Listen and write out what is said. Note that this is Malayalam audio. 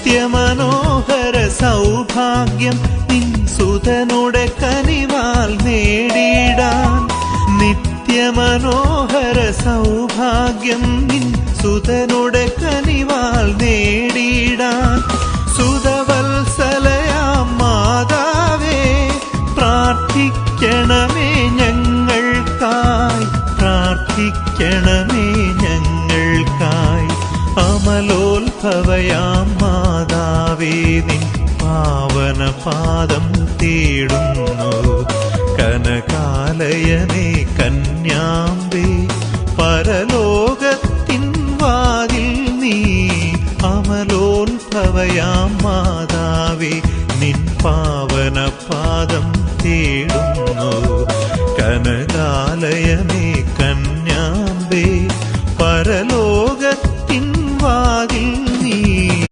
നിത്യമനോഹര സൗഭാഗ്യം നിൻ സുതനുടെ കനിവാൽ നേടിയിടാൻ. നിത്യമനോഹര സൗഭാഗ്യം നിൻ സുതനുടെ കനിവാൽ നേടിയിടാൻ. സുതവത്സലയാം മാതാവേ, പ്രാർത്ഥിക്കണമേ ഞങ്ങൾക്കായി, പ്രാർത്ഥിക്കണമേ ഞങ്ങൾക്കായി. അമലോത്ഭവയാം മാതാവേ, നിൻ പാവനപാദം തേടുന്നു. കനകാലയമേ കന്യാമ്പേ, പരലോകത്തിൻ വാതിൽ നീ. അമലോത്ഭവയാം മാതാവേ, നിൻ പാവനപാദം തേടുന്നു. കനകാലയമേ കന്യാമ്പേ, പരലോകത്തിൻ വാതിൽ